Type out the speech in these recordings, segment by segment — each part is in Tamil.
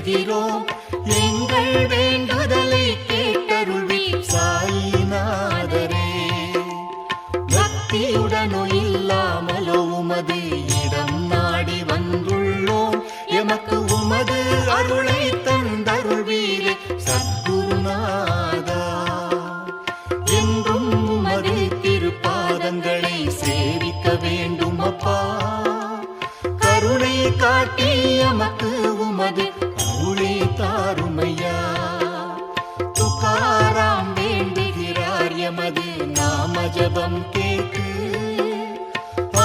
வேண்டுகிறோம். எங்கள் வேண்டுதலை கேட்டருள்வீர் சாயிநாதரே. பக்தியுடனோ இல்லாமலோ உமது இடம் நாடி வந்துள்ளோம். எமக்கு உமது அருளை தந்தருள்வீரே சத்குருநாதா. என்றும் உமது திருப்பாதங்களை சேவிக்க வேண்டும் அப்பா. கருணை காட்டி எமக்கு உமது அருளை தாருமையா. துகாராம் வேண்டுகிறார் எமது நாம ஜபம் கேட்டு.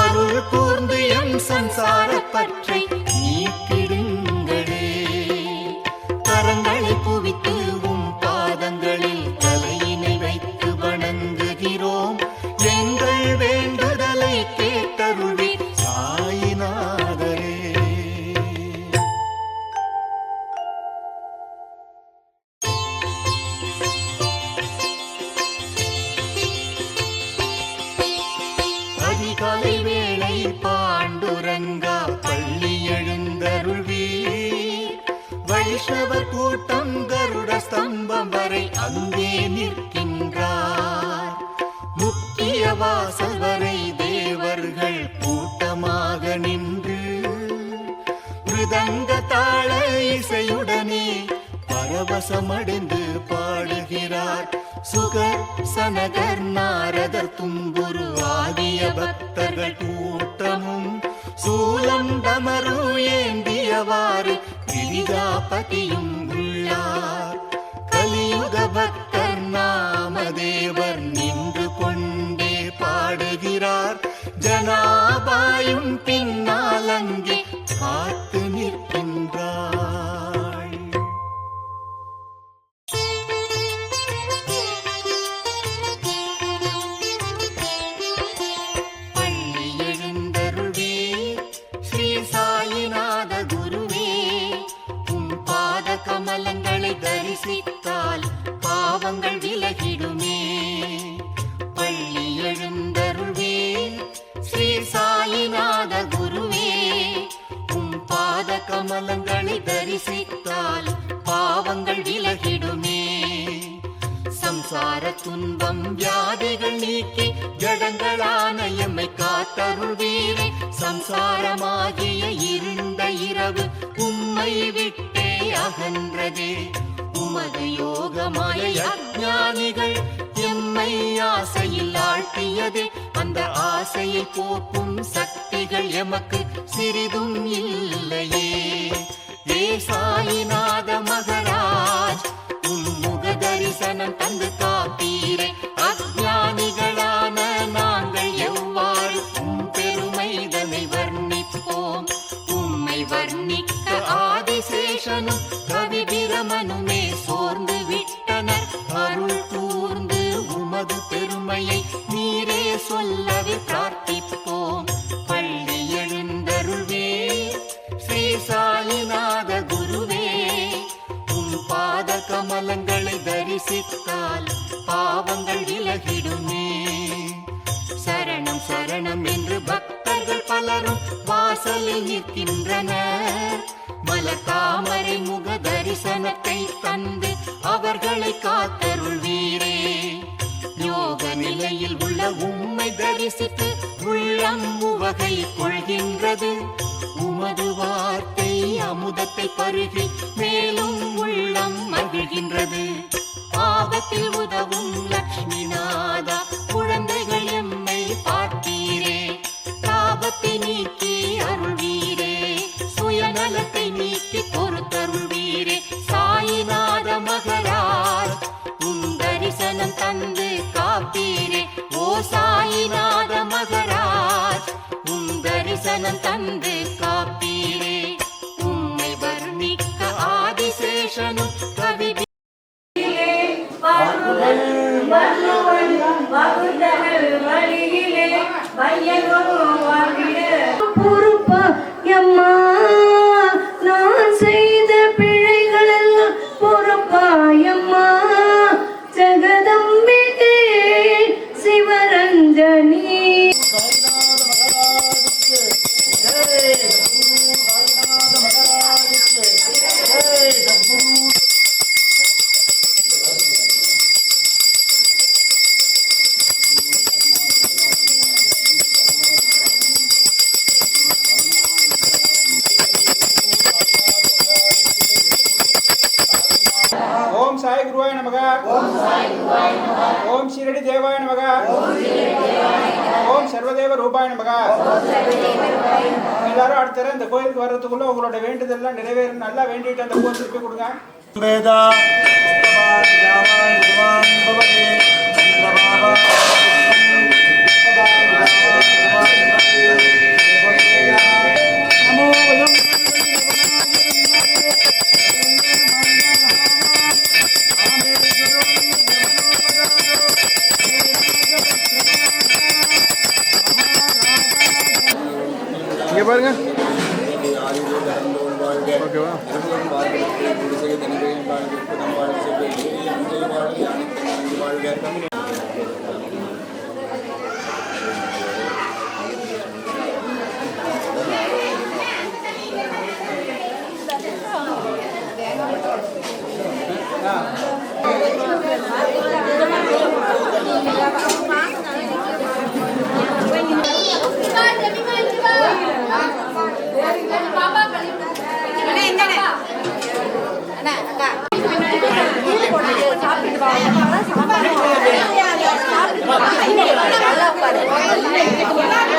அருள் கூர்ந்து எம் சம்சார பற்றை நீக்கிடுங்களே. கரங்களை குவித்து உம் பாதங்களில் தலையினை வைத்து வணங்குகிறோம். எங்கள் வேண்டுதலை கேட்டருள்வீர் சாயிநாதரே. அதிகாலை வேளை பாண்டுரங்கா பள்ளி எழுந்தருள்வீர். வைஷ்ணவர் கூட்டம் கருட ஸ்தம்பம் வரை அங்கே நிற்கின்றார். முக்கிய வாசல் வரை தேவர்கள் கூட்டமாக நின்று மிருதங்க தாள இசையுடனே பரவசமடைந்து பாடுகிறார். சுகர் சனகர் நாரதர் தும்புரு ஆகிய பக்தர்கள் கூட்டமும் சூலம் டமரு ஏந்தியவாறு கிரிஜாபதியும் உள்ளார். கலியுக பக்தர் நாமதேவர் நின்று கொண்டே பாடுகிறார். ஜனாபாயும் பின்னால் அங்கே காத்து நிற்கின்றாள். பள்ளி எழுந்தருள்வீர் ஸ்ரீ சாயிநாத குருவே. உம் பாத கமலங்களை தரிசித்தால் பாவங்கள் விலகிடுமே. பள்ளி எழுந்தருள்வீர் ஸ்ரீ சாயிநாத குருவே. உம் பாத கமலங்களை தரிசித்தால் பாவங்கள் விலகிடுமே. சம்சார துன்பம் வியாதிகள் நீக்கி ஜடங்களான எம்மை காத்தருள்வீரே. சம்சாரமாகிய இருண்ட இரவு உம்மை விட்டே அகன்றதே. உமது யோகமாய அஞ்ஞானிகள் எம்மை ஆசையில் ஆழ்த்தியதே. அந்த ஆசையை போக்கும் சக்திகள் எமக்கு சிறிதும் இல்லையே. ஏ சாயிநாத மகராஜ் உம் முக தரிசனம் தந்து காப்பீரே. அஞ்ஞானிகளான நாங்கள் எவ்வாறு உம் பெருமைதனை வர்ணிப்போம். உம்மை வர்ணிக்க ஆதிசேஷனும் கவி பிரமனுமே சோர்ந்து விட்டனர். அருள் கூர்ந்து உமது பெருமையை நீரே சொல்லவே பிரார்த்திப்போம். பள்ளி எழுந்தருள்வீர் ஸ்ரீ சாயிநாத குருவே. உம் பாத கமலங்களை தரிசித்தால் பாவங்கள் விலகிடுமே. சரணம் சரணம் என்று பக்தர்கள் பலரும் வாசலில் நிற்கின்றனர். மலர் தாமரை முக தரிசனத்தை தந்து அவர்களை காத்தருள்வீரே. யோக நிலையில் உள்ள உம்மை தரிசித்து உள்ளம் உவகை கொள்கின்றது. உமது வார்த்தை அமுதத்தை பருகி மேலும் உள்ளம் மகிழ்கின்றது. ஆபத்தில் உதவும் லக்ஷ்மிநாதா குழந்தைகள் எம்மை பார்த்தீரே. தாபத்தை நீக்கி அருள்வீரே. சுயநலத்தை நீக்கி பொறுத்தருள்வீரே. சாயிநாத மகராஜ் உம் தரிசனம் தந்து காப்பீரே. ஓ சாயிநாத மகராஜ் உம் தரிசனம் தந்து காப்பீரே. உம்மை வர்ணிக்க ஆதிசேஷனும் கவி நான் செய்த பிழைகள் எல்லாம் பொறுப்பாயம்மா. ஜெகதம்பிகே சிவரஞ்சனி. ஜெய் ஓம் சர்வதேவ ரூபாய நமக. எல்லாரும் அடுத்த இந்த கோயிலுக்கு வர்றதுக்குள்ள உங்களோட வேண்டுதல்லாம் நிறைவேறும். நல்லா வேண்டிட்டு அந்த பூவை திருப்பி கொடுங்க. வேதா இங்க பாருங்க. ஓகேவா?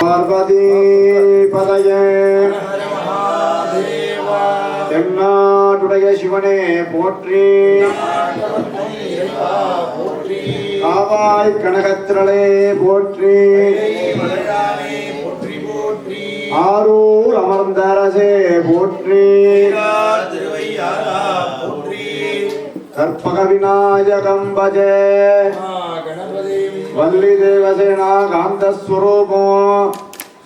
பார்வதி பதயே தென்னாடுடைய சிவனே போற்றி. காவாய் கனகத்திரளே போற்றி. ஆரூர் அமர்ந்த அரசே போற்றி. கற்பக விநாயகம் பஜே. வள்ளி தேவசேனா காந்தஸ்வரூபோ.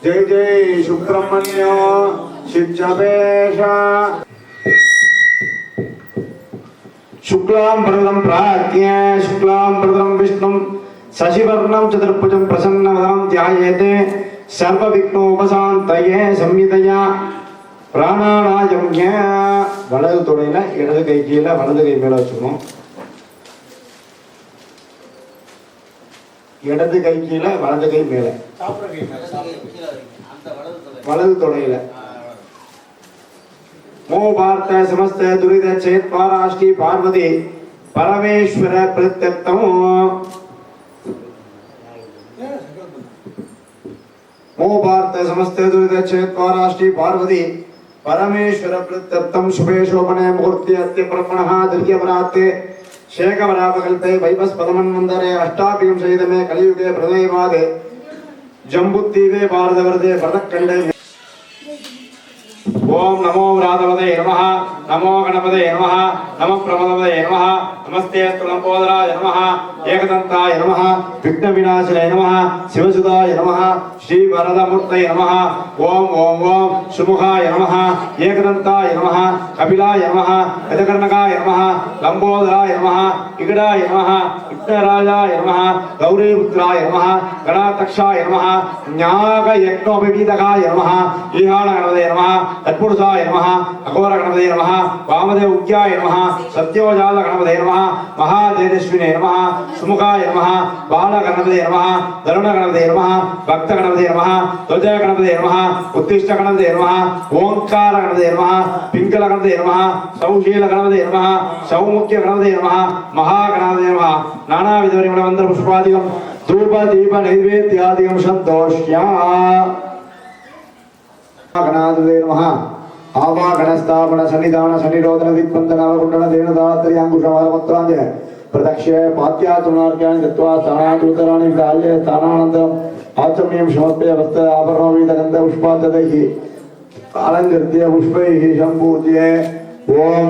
ஜெய் ஜெய் சுப்பிரமணிய சிச்சபேஷ. शुक्लां वरदं प्राज्ञ शुक्लां वरदं विष्णुं शशिवर्णं चतुर्भुजं प्रसन्नवदनं ध्यायेत् सर्वविघ्नोपशान्तये संविदया प्राणायामज्ञ. வலது தொடையில இடது கை கீழே வலது கை மேல வச்சுக்கணும். இடது கை கீழே வலது கை மேல வலது தொடையில. मो भारत समस्त दुरित चेत पाराष्टी पार्वती परमेश्वर प्रत्यक्तम. मो भारत समस्त दुरित चेत पाराष्टी पार्वती परमेश्वर प्रत्यक्तम. शुभे शोभने मुहूर्ते अत्य ब्रह्मणः दीर्घवराते शेखवरापकल्पे वैवस्पदमन्वन्तरे अष्टाभिगं सहितमे कलियुगे प्रदयवादे जम्बुद्वीपे भारतवर्षे भरतखण्डे. ओम नमो व्रातपदे नमः. नमो गणपते नमः. नमः प्रमदपदे नमः. नमस्ते लंबोदराय नमः. एकदंताय नमः. विघ्न विनाशिने नमः. शिवसुताय नमः. श्री वरदमूर्तये नमः. ओम ओम ओम सुमुखाय नमः. एकदंताय नमः. कपिलाय नमः. गजकर्णकाय नमः. लंबोदराय नमः. इगडाय नमः. विघ्नराजाय नमः. गौरीपुत्राय नमः. गणाध्यक्षाय नमः. न्यागयज्ञोपवीतकाय नमः. ईहाण गणपते नमः. तत्पुरुषाय नमः. अघोर गणपते नमः. वामदेव उग्याय नमः. सत्योजाल गणपते नमः. महातेजस्विने नमः. सुमुखाय नमः. बाल गणपते नमः. तरुण गणपते नमः. भक्त गणपते नमः. ध्वज गणपते नमः. उत्तिष्ठ गणपते नमः. ओंकार गणपते नमः. पिंगल गणपते नमः. सौशील गणपते नमः. सौमुख्य गणपते नमः. महागणपते नमः. नानाविध परिमलमन्त्र पुष्पादिकं धूप दीप नैवेद्यादिकं सन्तोष्या. गणाधिपते नमः. आवागणस्थापन सन्निधान सन्निरोधन दिक्बन्धन अवकुण्डन देनदात्र्यांकुशमालपत्राञ्च प्रदक्षिणे पात्याचमनार्घ्यानि दत्त्वा स्थानादुत्तराणि विधाल्य स्थानानन्तरम् आचम्यं समर्प्य वस्त्र आभरणोपवीतगन्ध पुष्पाददैः अलङ्कृत्य पुष्पैः सम्पूज्य. ओम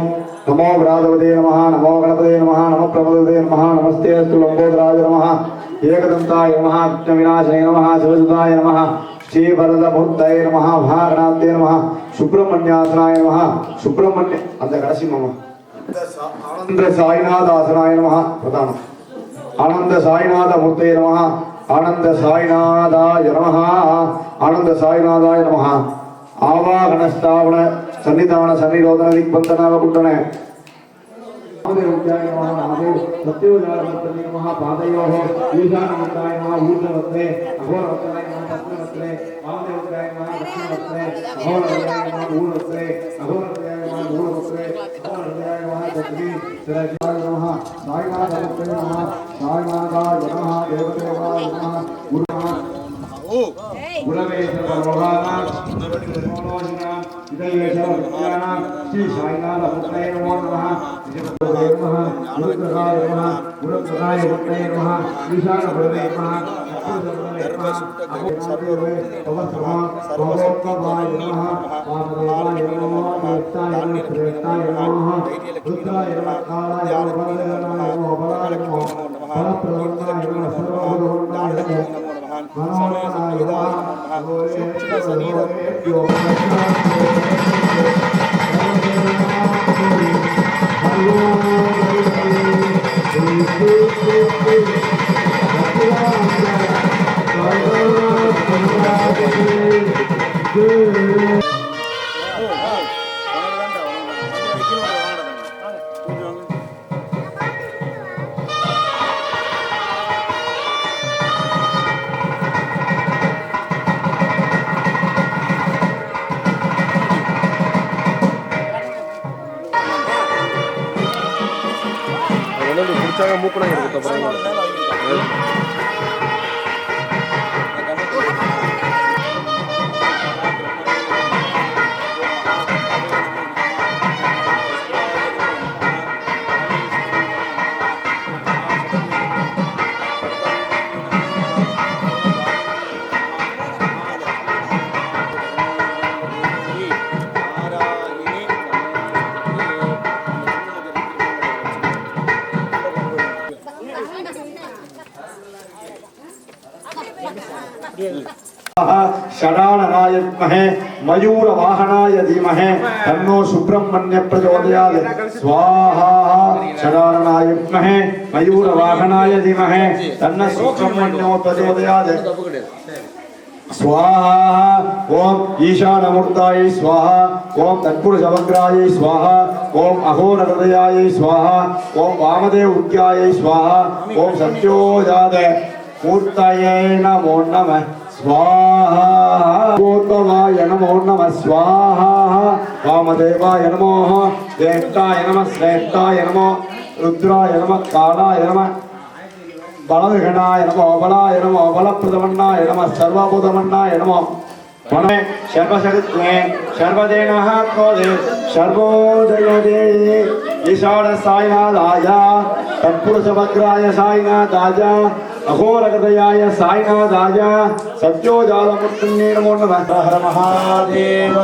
नमो व्रातपदे नमः. नमो गणपते नमः. नमः प्रमदपदे नमः. नमस्ते अस्तु लंबोदराय नमः. एकदन्ताय नमः. विघ्नविनाशिने नमः. शिवसुताय नमः. श्री वरदमूर्तये नमः. महागणाधिपतये नमः. सुब्रह्मण्यासनाय नमः. सुब्रह्मण्य अंत कड़सी मम आनंद साईनाथ आसनाय नमः. प्रधान आनंद साईनाथ मूर्तये नमः. आनंद साईनाथाय नमः. आनंद साईनाथाय नमः. आवाहनस्थापन सन्निधान सन्निरोधन दिग्बन्धन अवकुण्डन महादेवज्ञाय नमः. महादेव सत्योजातवर्तने नमः. पादयोः ईशानवक्त्राय नमः. ऊर्ध्ववक्त्रे अघोरवक्त्राय नमः. पद्मवक्त्रे महादेवज्ञाय नमः. दक्षिणवक्त्रे अघोरवक्त्राय नमः. ऊर्ध्ववक्त्रे अघोरवक्त्राय नमः. ऊर्ध्ववक्त्रे अघोरवक्त्राय नमः. दक्षिणे शिराय नमः. साईनाथाय नमः साईनाथाय नमः देवदेवाय नमः गुरवे सर्वलोकानां श्री साईनाथ मुक्तये नमो नमः गुरुप्रसाय नमः गुरुप्रसाय मुक्तये नमः ईशान गुरवे नमः सर्वोत्तमाय नमः वामदेवाय नमः नित्याय नमः श्रेष्ठाय नमः रुद्राय नमः कालाय नमः बलाय नमः फलप्रदाय नमः सर्वभूताय नमः मनोनाय नमः सनीरभ्यो மூக்குனா எடுத்து षडाननाय विद्महे मयूर वाहनाय धीमहि तन्नो सुब्रह्मण्य प्रचोदयात् स्वाहा षडाननाय विद्महे मयूर वाहनाय धीमहि तन्नो सुब्रह्मण्यो प्रचोदयात् स्वाहा ओम ईशानमूर्ताय स्वाहा ओम तत्पुरुषवक्राय स्वाहा ओम अहोरहृदयाय स्वाहा ओम वामदेव उग्याय स्वाहा ओम सत्योजात मूर्तये नमो नमः स्वाहा गोत्वाय नमो नमः स्वाहा वामदेवाय नमो ज्येष्ठाय नमः श्रेष्ठाय नमो रुद्राय नमः कालाय नमः बलविघ्नाय नमो बलाय नमो बलप्रदमन्नाय नमः सर्वभूतमन्नाय नमो वने सर्वशक्तिने सर्वदेनः क्रोधे सर्वोदयदे ईशान साईनाथाय तत्पुरुषवक्राय साईनाथाय अघोरगदयाय साईनाथाय सत्योजालमूर्तये नमो नमः हर महादेव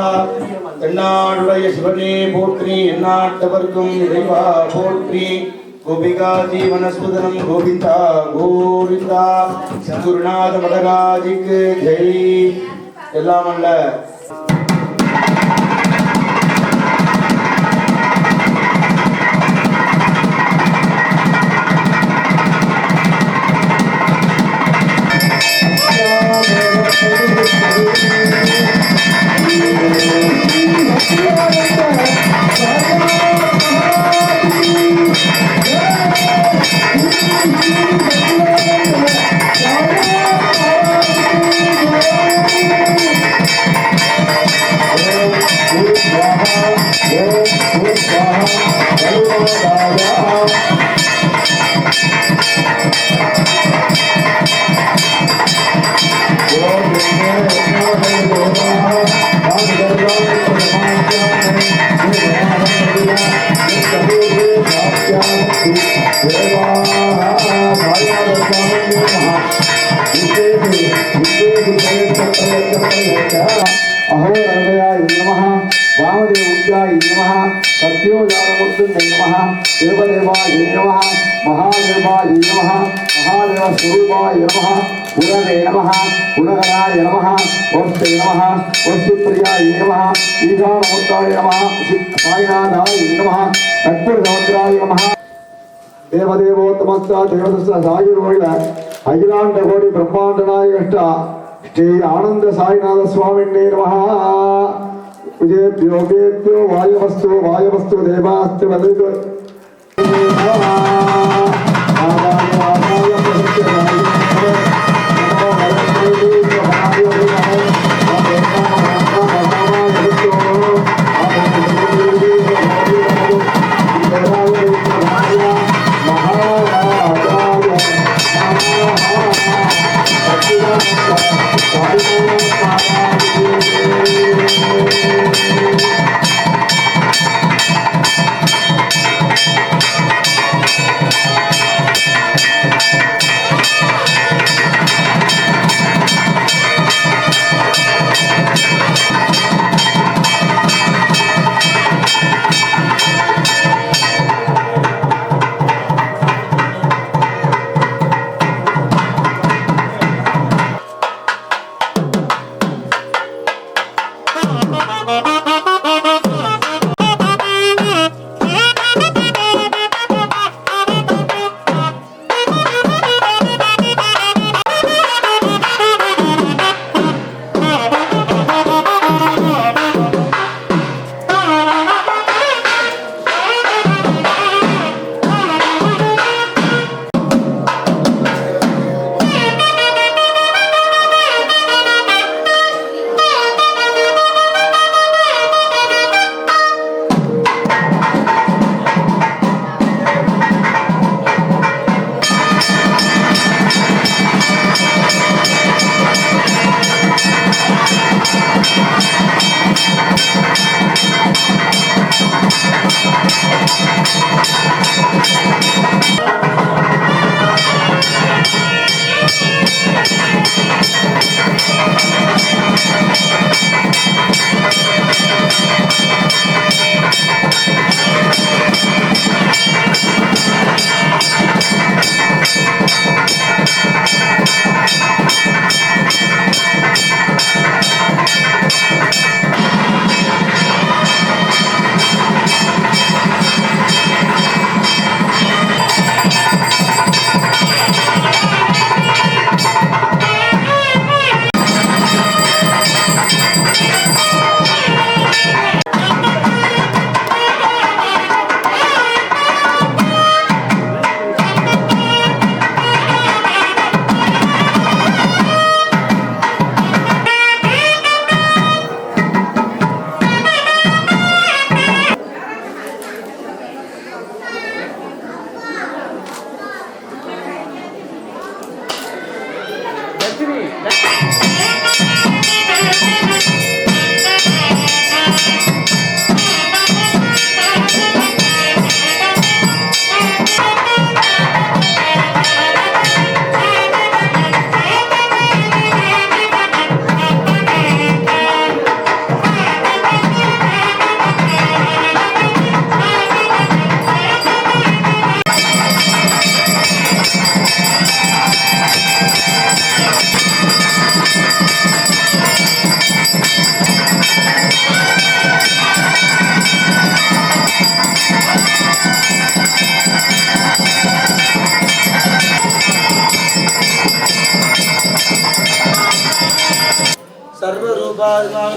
தென்னாடுடைய சிவனே போற்றி எந்நாட்டவர்க்கும் இறைவா போற்றி गोपिका जीवनस्पदनम गोविंदा गोविंदा गुरुनाथ महाराज की जय எல்லாம் அல்ல अहोरहृदयाय नमः वामदेव उग्राय नमः सत्योजातमूर्तये नमः देवदेवाय नमः महादेवाय नमः महादेव स्वरूपाय नमः गुरवे नमः गुणगणाय नमः वस्तु नमः वस्तुप्रियाय नमः ईशानमूर्ताय नमः साईनाथाय नमः तत्पुरुषवक्राय नमः देवदेवोत्तमस्ता देवदस्ता सायुर्वैल अखिलांड कोटि ब्रह्मांड नायक श्री आनंद साईनाथ स्वामी नमः विजयभ्यो वायवस्तु देवास्तु वदतु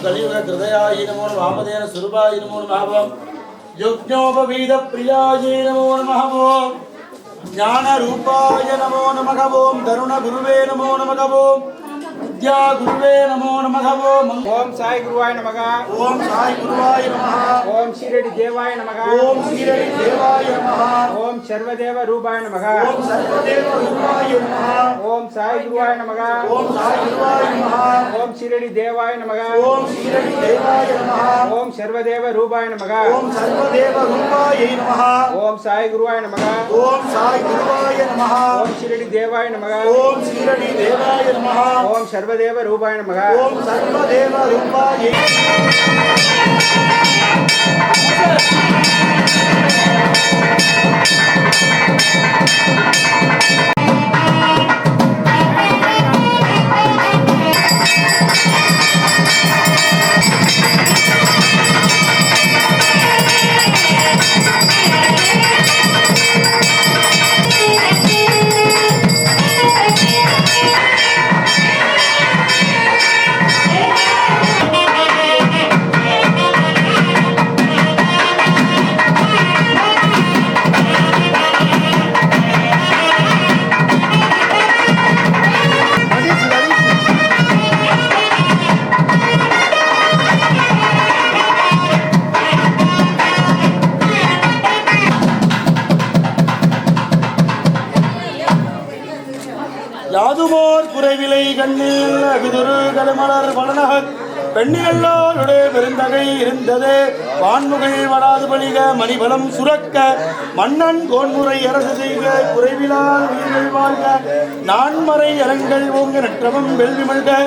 कलियुग हृदयाय नमो नमः वामदेव स्वरूपाय नमो नमः यज्ञोपवीत प्रियाय नमो नमः ज्ञान रूपाय नमो नमः ओम तरुण गुरुवे नमो नमः विद्या गुरुवे नमो नमः ओम साई गुरुवाय नमः ओम साई गुरुवाय नमः ओम शिरडी देवाय नमः ओम शिरडी देवाय नमः ओम सर्वदेव रूपाय नमः ओम सर्वदेव रूपाय नमः ओम साई गुरुवाय नमः ओम साई गुरुवाय नमः ओम शिरडी देवाय नमः ओम शिरडी देवाय नमः ओम सर्वदेव रूपाय नमः ओम सर्वदेव रूपाय नमः ओम साई गुरुवाय नमः ओम साई गुरुवाय नमः ओम शिरडी देवाय नमः ओम शिरडी देवाय नमः ओम सर्वदेव रूपाय नमः ओम सर्वदेव रूपाय யாதுமோர் குறைவிலை கண்ணில் அகுதுரு கடுமலர் வளநகர் பெண்ணிகளோருடைய பெருந்தகை இருந்தது வான்முகை வடாது பலிக மணிபலம் சுரக்க மன்னன் கோன்முறை அரசு செய்க குறைவிலால் உயிர்கள் வாழ்க நான்மறை அரங்கள் ஓங்க நற்றவம் வெல்வி மல்க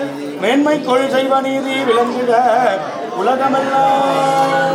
மேன்மை கொள் செய்வ நீதி விளங்குக உலகமெல்லாம்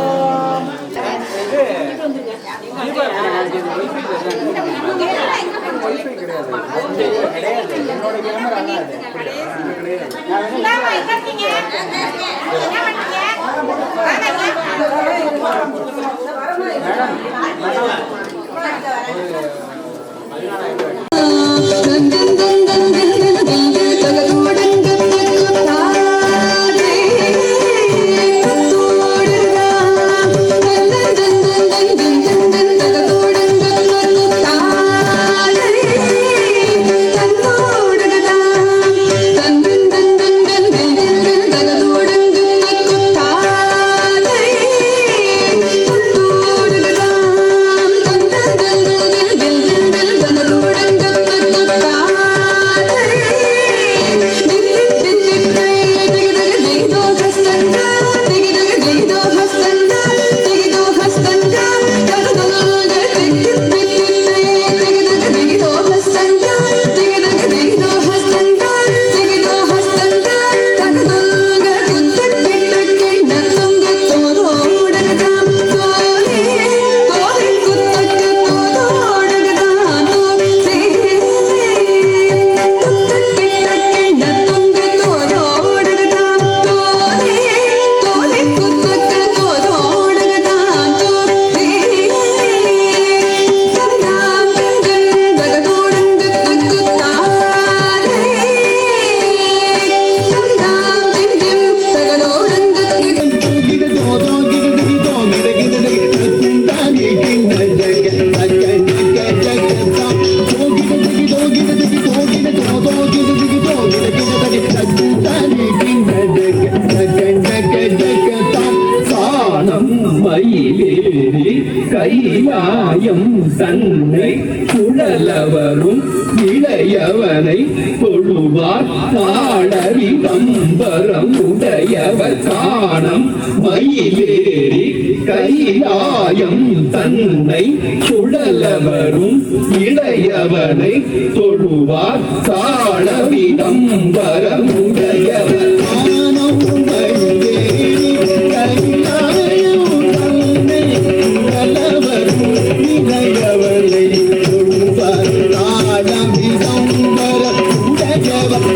கைலாயம் தன்னை குழலவரும் இளையவனை தொழுவார் தாழவி நம்பரம் உடையவர் காணம் மயிலேறி கைலாயம் தன்னை சுழலவரும் இளையவனை தொழுவார் தாழவி நம்பரம் உடையவர் காணம் மயிலேறி கைலாயம் தன்னை சுழலவரும் இளையவனை தொழுவார் தாழவி நம்பரம் உடையவர்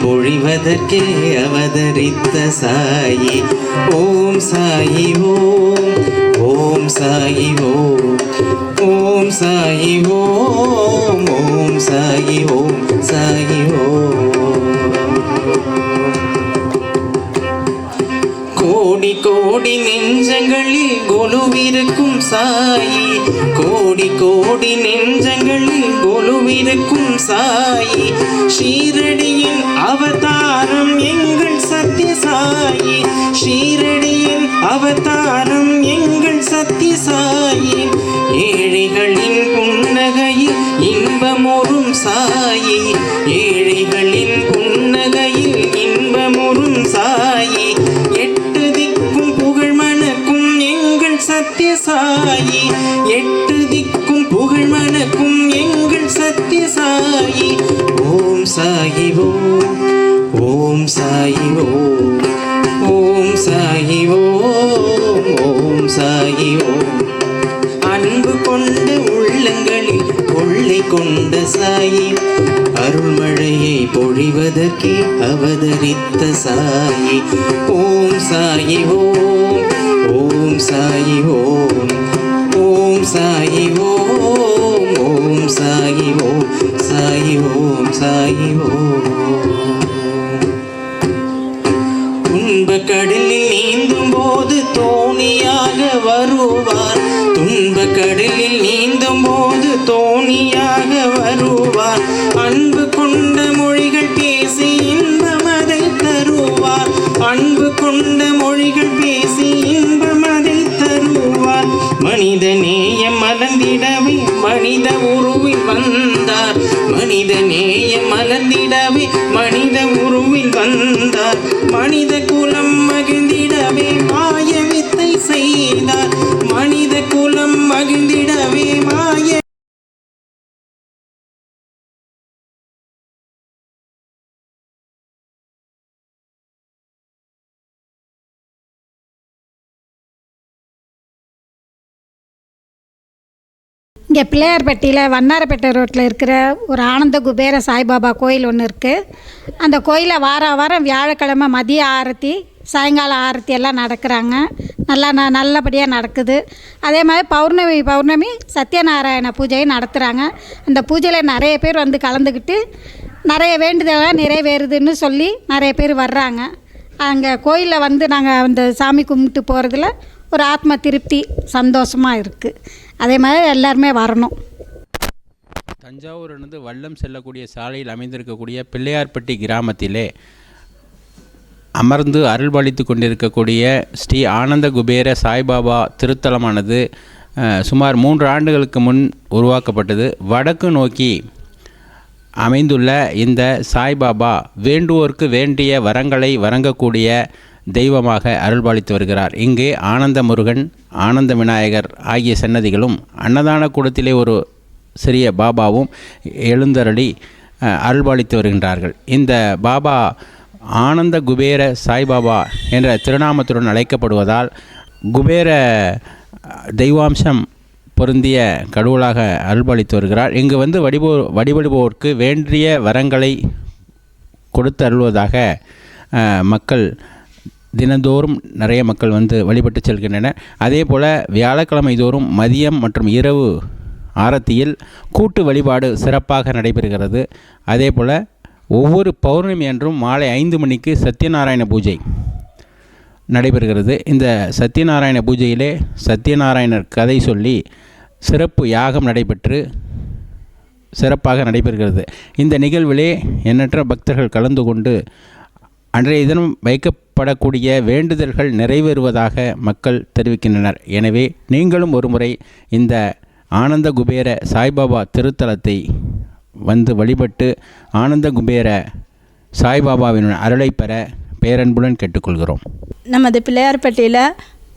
பொழிவதற்கே அவதரித்த சாயி ஓம் சாயி ஓம் ஓம் சாயி ஓம் ஓம் சாயி ஓம் ஓம் சாயி ஓம் சாயி ஓம். கோடி கோடி நெஞ்சங்களில் கொலுவிருக்கும் சாயி கோடி கோடி நெஞ்சங்களில் கொலுவிருக்கும் சாயி ஷீரடியின் அவதாரம் எங்கள் சத்ய சாயி ஷீரடியின் அவதாரம் எங்கள் சத்ய சாயி ஏழைகளின் புன்னகையில் இன்பமொரும் சாயி ஏழைகளின் புன்னகையில் இன்பமொரும் சாயி எட்டு திக்கும் புகழ் மணக்கும் எங்கள் சத்ய சாயி எட்டு திக்கும் புகழ் மணக்கும் எங்கள் சத்ய சாயி ஓம் சாயி ஓம் ஓம் சாயி ஓம் ஓம் சாயி ஓம் ஓம் சாயி ஓம். அன்பு கொண்ட உள்ளங்கள் கொண்ட சாயி அருள்மழையை பொழிவதற்கே அவதரித்த சாயி ஓம் சாயி ஓம் ஓம் சாயி ஓம் ஓம் சாயி ஓம் ஓம் சாயி ஓம் சாயி ஓம் சாயி ஓம் துன்பக் கடலில் நீந்தும் போது தோணியாக வருவார் துன்பக் கடலில் நீந்தும் போது தோணியாக வருவார் அன்பு கொண்ட மொழிகள் பேசி இன்பமதை தருவார் அன்பு கொண்ட மொழிகள் பேசி இன்பமதை தருவார் மனித நேயம் மலர்ந்திடவே மனித உருவில் வந்தார் மனித நேயம் மலர்ந்திடவே மனித உருவில் வந்தார் மனித குலம் மகிழ்ந்திடவே மாய வித்தை செய்தார் மனித குலம் மகிழ்ந்திடவே மாய இங்கே பிள்ளையார்பட்டியில் வண்ணாரப்பேட்டை ரோட்டில் இருக்கிற ஒரு ஆனந்த குபேர சாய்பாபா கோயில் ஒன்று இருக்குது. அந்த கோயிலை வாரம் வியாழக்கிழமை மதிய ஆரத்தி சாயங்கால ஆரத்தி எல்லாம் நடக்கிறாங்க. நல்லபடியாக நடக்குது. அதே மாதிரி பௌர்ணமி சத்யநாராயண பூஜையை நடத்துகிறாங்க. அந்த பூஜையில் நிறைய பேர் வந்து கலந்துக்கிட்டு நிறைய வேண்டுதலாம் நிறைவேறுதுன்னு சொல்லி நிறைய பேர் வர்றாங்க. அங்கே கோயிலில் வந்து நாங்கள் அந்த சாமி கும்பிட்டு போகிறதுல ஒரு ஆத்ம திருப்தி சந்தோஷமாக இருக்குது. அதே மாதிரி எல்லாருமே வரணும். தஞ்சாவூரிலிருந்து வல்லம் செல்லக்கூடிய சாலையில் அமைந்திருக்கக்கூடிய பிள்ளையார்பட்டி கிராமத்திலே அமர்ந்து அருள்பாலித்து கொண்டிருக்கக்கூடிய ஸ்ரீ ஆனந்த குபேர சாய்பாபா திருத்தலமானது சுமார் 3 ஆண்டுகளுக்கு முன் உருவாக்கப்பட்டது. வடக்கு நோக்கி அமைந்துள்ள இந்த சாய்பாபா வேண்டுவோருக்கு வேண்டிய வரங்களை வழங்கக்கூடிய தெய்வமாக அருள்பாலித்து வருகிறார். இங்கே ஆனந்த முருகன், ஆனந்த விநாயகர் ஆகிய சன்னதிகளும் அன்னதான கூடத்திலே ஒரு சிறிய பாபாவும் எழுந்தருளி அருள்பாலித்து வருகின்றார்கள். இந்த பாபா ஆனந்த குபேர சாய்பாபா என்ற திருநாமத்துடன் அழைக்கப்படுவதால் குபேர தெய்வாம்சம் பொருந்திய கடவுளாக அருள்பாலித்து வருகிறார். இங்கு வந்து வழிபடுவோருக்கு வேண்டிய வரங்களை கொடுத்து அருள்வதாக மக்கள் தினந்தோறும் நிறைய மக்கள் வந்து வழிபட்டு செல்கின்றனர். அதே போல் வியாழக்கிழமை தோறும் மதியம் மற்றும் இரவு ஆரத்தியில் கூட்டு வழிபாடு சிறப்பாக நடைபெறுகிறது. அதே போல் ஒவ்வொரு பௌர்ணமி அன்றும் மாலை 5 மணிக்கு சத்யநாராயண பூஜை நடைபெறுகிறது. இந்த சத்யநாராயண பூஜையிலே சத்யநாராயணர் கதை சொல்லி சிறப்பு யாகம் நடைபெற்று சிறப்பாக நடைபெறுகிறது. இந்த நிகழ்விலே எண்ணற்ற பக்தர்கள் கலந்து கொண்டு அன்றைய தினம் வைக்கப்படக்கூடிய வேண்டுதல்கள் நிறைவேறுவதாக மக்கள் தெரிவிக்கின்றனர். எனவே நீங்களும் ஒருமுறை இந்த ஆனந்த குபேர சாய்பாபா திருத்தலத்தை வந்து வழிபட்டு ஆனந்த குபேர சாய்பாபாவின் அருளை பெற பேரன்புடன் கேட்டுக்கொள்கிறோம். நமது பிள்ளையார்பட்டியில்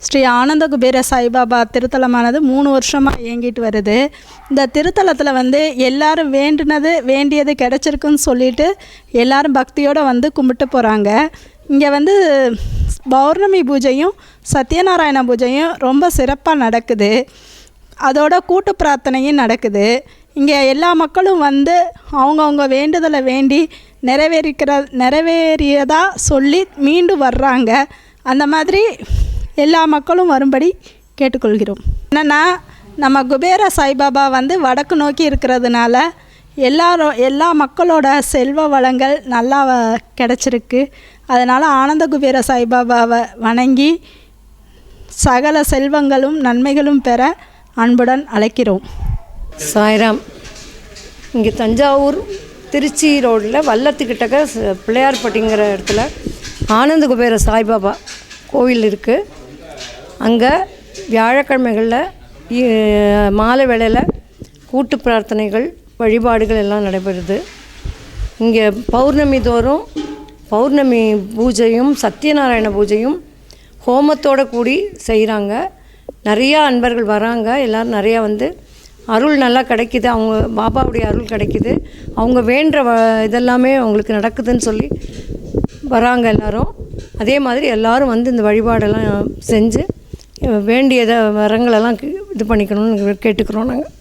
ஸ்ரீ ஆனந்த குபேர சாய்பாபா திருத்தலமானது 3 வருஷமாக இயங்கிட்டு வருது. இந்த திருத்தலத்தில் வந்து எல்லாரும் வேண்டியது கிடச்சிருக்குன்னு சொல்லிட்டு எல்லாரும் பக்தியோடு வந்து கும்பிட்டு போகிறாங்க. இங்கே வந்து பௌர்ணமி பூஜையும் சத்யநாராயண பூஜையும் ரொம்ப சிறப்பாக நடக்குது. அதோட கூட்டு பிரார்த்தனையும் நடக்குது. இங்கே எல்லா மக்களும் வந்து அவங்கவுங்க வேண்டுதலை வேண்டி நிறைவேறியதா சொல்லி மீண்டும் வர்றாங்க. அந்த மாதிரி எல்லா மக்களும் வரும்படி கேட்டுக்கொள்கிறோம். என்னென்னா நம்ம குபேர சாய்பாபா வந்து வடக்கு நோக்கி இருக்கிறதுனால எல்லா மக்களோட செல்வ வளங்கள் நல்லா கிடச்சிருக்கு. அதனால் ஆனந்த குபேர சாய்பாபாவை வணங்கி சகல செல்வங்களும் நன்மைகளும் பெற அன்புடன் அழைக்கிறோம். சாய்ராம். இங்கே தஞ்சாவூர் திருச்சி ரோடில் வல்லத்துக்கிட்டக்க பிள்ளையார்பட்டிங்கிற இடத்துல ஆனந்த குபேர சாய்பாபா கோவில் இருக்குது. அங்கே வியாழக்கிழமைகளில் மாலை வேளையில் கூட்டு பிரார்த்தனைகள் வழிபாடுகள் எல்லாம் நடைபெறுது. இங்கே பௌர்ணமி தோறும் பௌர்ணமி பூஜையும் சத்யநாராயண பூஜையும் ஹோமத்தோடு கூடி செய்கிறாங்க. நிறையா அன்பர்கள் வராங்க. எல்லோரும் நிறையா வந்து அருள் நல்லா கிடைக்கிது. அவங்க பாபாவுடைய அருள் கிடைக்கிது. அவங்க வேண்டுற இதெல்லாமே அவங்களுக்கு நடக்குதுன்னு சொல்லி வராங்க எல்லோரும். அதே மாதிரி எல்லோரும் வந்து இந்த வழிபாடெல்லாம் செஞ்சு வேண்டியதை வரங்களெல்லாம் இது பண்ணிக்கணும்னு கேட்டுக்கிறோம் நாங்கள்.